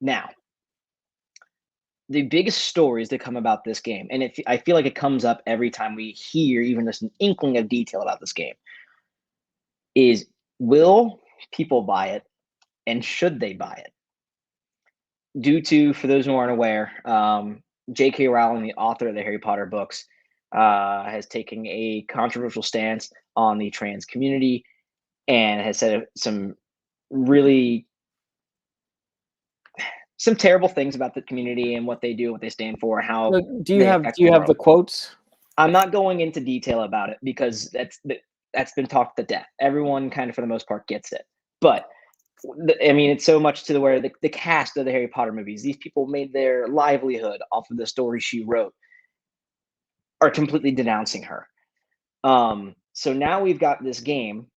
Now, the biggest stories that come about this game, and I feel like it comes up every time we hear even just an inkling of detail about this game, is will people buy it and should they buy it? Due to, for those who aren't aware, J.K. Rowling, the author of the Harry Potter books, has taken a controversial stance on the trans community and has said some really some terrible things about the community and what they do, what they stand for, how Look, do you they have affect do the you have the world. quotes? I'm not going into detail about it because that's been talked to death. Everyone kind of, for the most part, gets it. But I mean, it's so much to the where the cast of the Harry Potter movies, these people made their livelihood off of the story she wrote, are completely denouncing her. So now we've got this game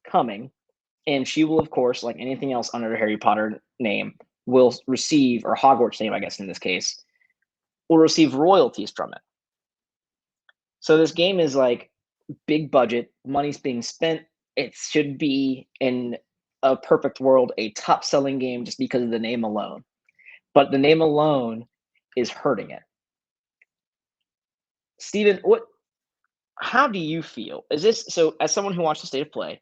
coming, and she will, of course, like anything else under the Harry Potter name, will receive, or Hogwarts name, I guess in this case, will receive royalties from it. So this game is like big budget, money's being spent. It should be in a perfect world a top selling game just because of the name alone. But the name alone is hurting it. Steven, how do you feel? Is this so as someone who watched the state of play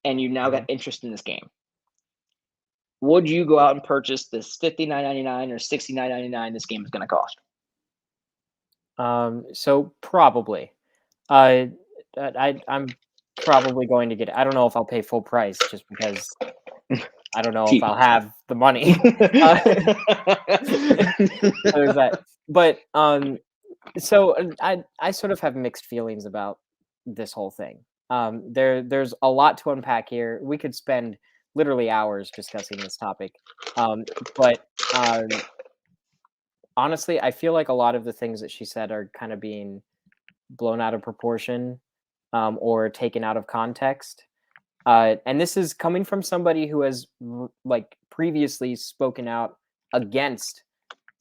and you now got Mhm. interest in this game, would you go out and purchase this $59.99 or $69.99 this game is gonna cost? So probably. Uh, I'm probably going to get it. I don't know if I'll pay full price just because I don't know if Cheap. I'll have the money. Uh, there's that. But so I sort of have mixed feelings about this whole thing. There's a lot to unpack here. We could spend literally hours discussing this topic. Um, but honestly, I feel like a lot of the things that she said are kind of being blown out of proportion, or taken out of context. And this is coming from somebody who has like previously spoken out against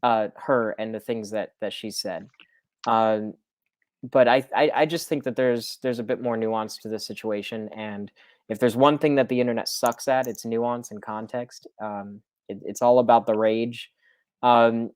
her and the things that she said. Um, but I just think that there's a bit more nuance to this situation, and if there's one thing that the internet sucks at, it's nuance and context. It's all about the rage. Um,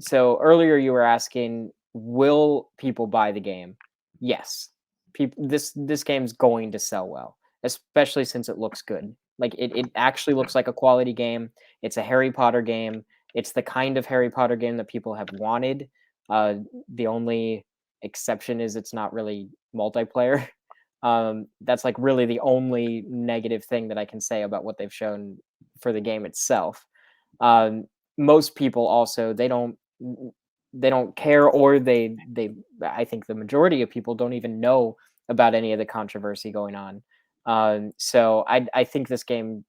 so earlier you were asking, will people buy the game? Yes, people. This game's going to sell well, especially since it looks good. Like it actually looks like a quality game. It's a Harry Potter game. It's the kind of Harry Potter game that people have wanted. Uh, the only exception is it's not really multiplayer. That's like really the only negative thing that I can say about what they've shown for the game itself. Um, Most people also they don't care, or they I think the majority of people don't even know about any of the controversy going on. So I think this game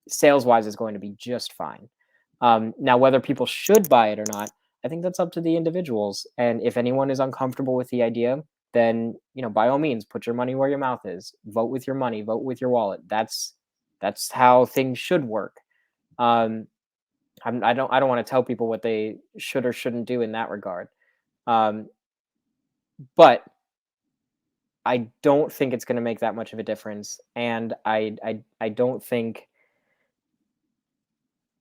sales wise is going to be just fine. Now whether people should buy it or not, I think that's up to the individuals. And if anyone is uncomfortable with the idea, then by all means, put your money where your mouth is. Vote with your money. Vote with your wallet. That's how things should work. Um, I don't want to tell people what they should or shouldn't do in that regard. Um, but I don't think it's going to make that much of a difference, and I don't think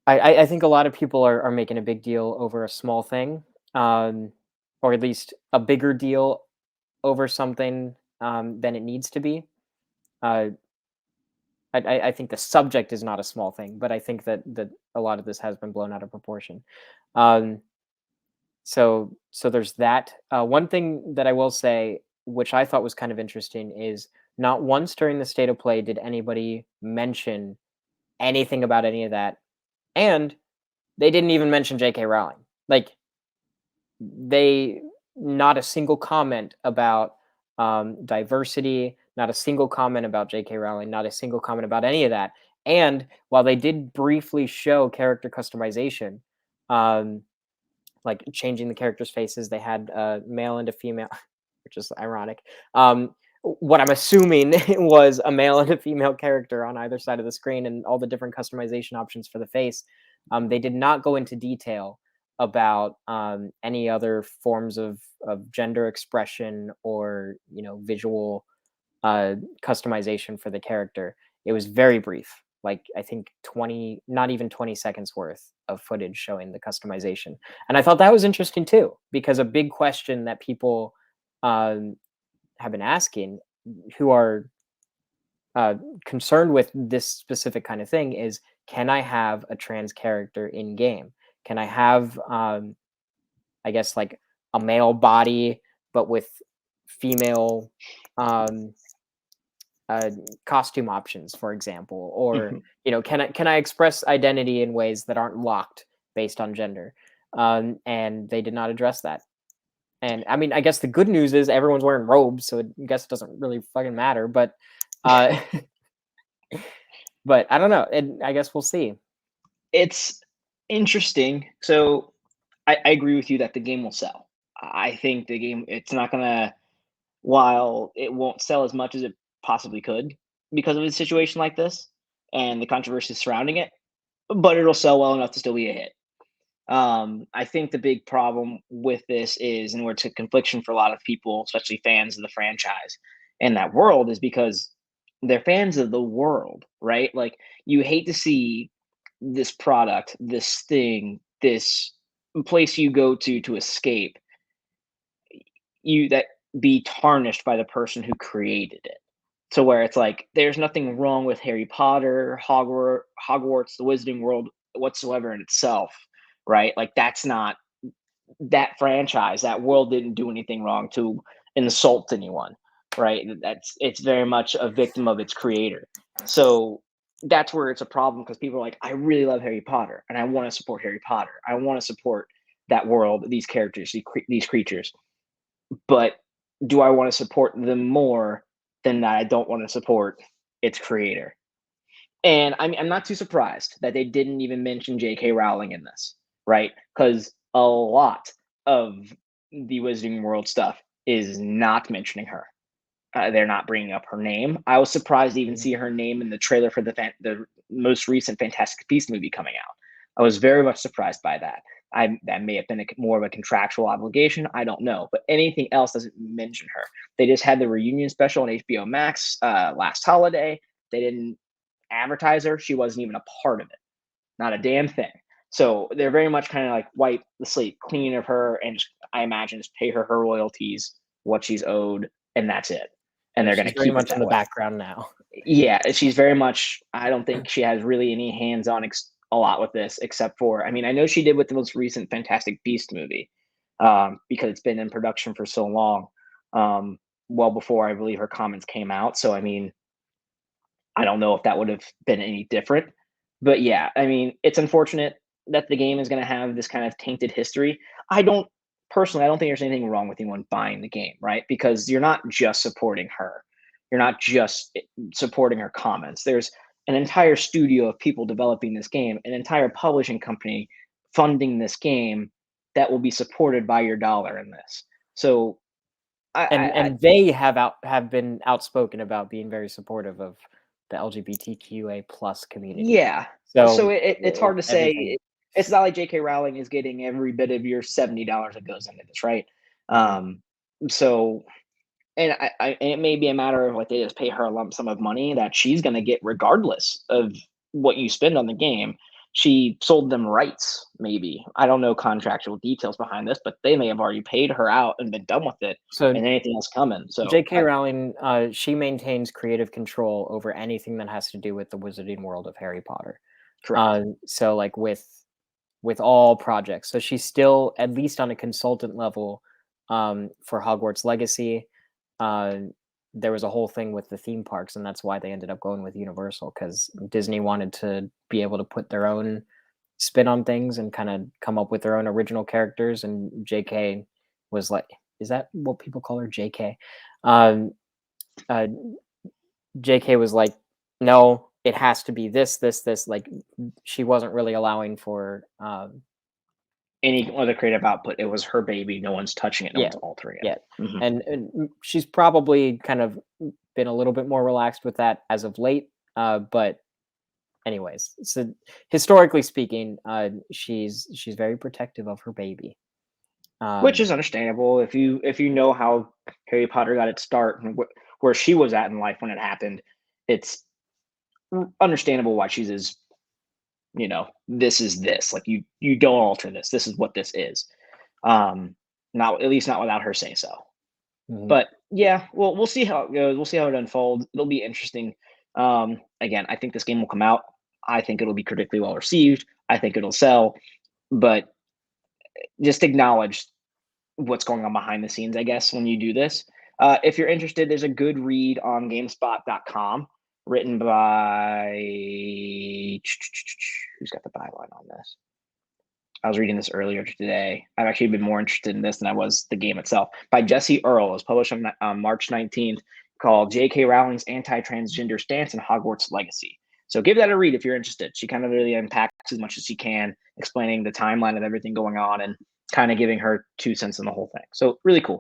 I think a lot of people are making a big deal over a small thing, um, or at least a bigger deal over something than it needs to be. Uh, I think the subject is not a small thing, but I think that a lot of this has been blown out of proportion. Um, so there's that. One thing that I will say, which I thought was kind of interesting, is not once during the state of play did anybody mention anything about any of that, and they didn't even mention J.K. Rowling. Like they not a single comment about diversity, not a single comment about J.K. Rowling, not a single comment about any of that. And while they did briefly show character customization, um, like changing the characters' faces, they had male and a female, which is ironic. What I'm assuming was a male and a female character on either side of the screen, and all the different customization options for the face. They did not go into detail about any other forms of gender expression or visual customization for the character. It was very brief. like I think 20, not even 20 seconds worth of footage showing the customization. And I thought that was interesting too, because a big question that people um, have been asking, who are uh, concerned with this specific kind of thing, is can I have a trans character in game? Can I have, I guess, like a male body, but with female um, uh, costume options, for example? Or, can I express identity in ways that aren't locked based on gender? And they did not address that. And I mean, I guess the good news is everyone's wearing robes, so I guess it doesn't really fucking matter. But uh, but I don't know. And I guess we'll see. It's interesting. So I agree with you that the game will sell. I think the game, it's not gonna, while it won't sell as much as it possibly could because of a situation like this and the controversy surrounding it, but it'll sell well enough to still be a hit. I think the big problem with this is, and where it's a confliction for a lot of people, especially fans of the franchise and that world, is because they're fans of the world, right? Like, you hate to see this product, this thing, this place you go to escape you that be tarnished by the person who created it. So where it's like there's nothing wrong with Harry Potter, Hogwarts, the Wizarding World whatsoever in itself, right? Like that's not that franchise, that world didn't do anything wrong to insult anyone, right? It's very much a victim of its creator. So that's where it's a problem because people are like, I really love Harry Potter and I want to support Harry Potter. I want to support that world, these characters, these creatures. But do I want to support them more than that I don't want to support its creator? And I'm not too surprised that they didn't even mention J.K. Rowling in this, right? Because a lot of the Wizarding World stuff is not mentioning her. They're not bringing up her name. I was surprised to even Mhm. see her name in the trailer for the most recent Fantastic Beasts movie coming out. I was very much surprised by that. That may have been more of a contractual obligation. I don't know, but anything else doesn't mention her. They just had the reunion special on HBO Max last holiday. They didn't advertise her. She wasn't even a part of it. Not a damn thing. So they're very much kind of like wipe the slate clean of her and just, I imagine, just pay her her royalties, what she's owed, and that's it. And Yeah, they're going to she's very keep it much in that the way. background now. Yeah, she's very much. I don't think she has really any hands on a lot with this, except for, I mean, I know she did with the most recent Fantastic Beast movie, because it's been in production for so long, um, well before I believe her comments came out. So I mean, I don't know if that would have been any different. But yeah, I mean, it's unfortunate that the game is going to have this kind of tainted history. I don't Personally, I don't think there's anything wrong with anyone buying the game, right? Because you're not just supporting her. You're not just supporting her comments. There's an entire studio of people developing this game, an entire publishing company funding this game that will be supported by your dollar in this. So I And they have been outspoken about being very supportive of the LGBTQA plus community. Yeah. So So it's hard to everything. say. It's not like J.K. Rowling is getting every bit of your $70 that goes into this, right? Um, so, and and it may be a matter of like they just pay her a lump sum of money that she's going to get regardless of what you spend on the game. She sold them rights, maybe. I don't know contractual details behind this, but they may have already paid her out and been done with it, So and anything else coming. So, J.K. Rowling, she maintains creative control over anything that has to do with the Wizarding World of Harry Potter. correct. So like with all projects, so she's still at least on a consultant level for Hogwarts Legacy. Uh, there was a whole thing with the theme parks, and that's why they ended up going with Universal, because Disney wanted to be able to put their own spin on things and kind of come up with their own original characters. And JK was like, is that what people call her, JK? Um, uh, JK was like, no, it has to be this, this, this. Like, she wasn't really allowing for, Any other creative output, it was her baby. No one's touching it. No yeah, one's altering yeah. it. Mhm. And she's probably kind of been a little bit more relaxed with that as of late. But anyways, so historically speaking, she's very protective of her baby. Which Um, is understandable if you know how Harry Potter got its start and where she was at in life when it happened. It's understandable why she's as, this is this. Like you don't alter this. This is what this is. Not at least not without her say so. But yeah, we'll see how it goes. We'll see how it unfolds. It'll be interesting. Again, I think this game will come out. I think it'll be critically well received. I think it'll sell. But just acknowledge what's going on behind the scenes, I guess, when you do this. If you're interested, there's a good read on GameSpot.com written by who's got the byline on this? I was reading this earlier today. I've actually been more interested in this than I was the game itself. By Jesse Earl. It was published on March 19th, called J.K. Rowling's Anti-Transgender Stance and Hogwarts Legacy. So give that a read if you're interested. She kind of really unpacks as much as she can, explaining the timeline of everything going on and kind of giving her 2 cents on the whole thing. So really cool.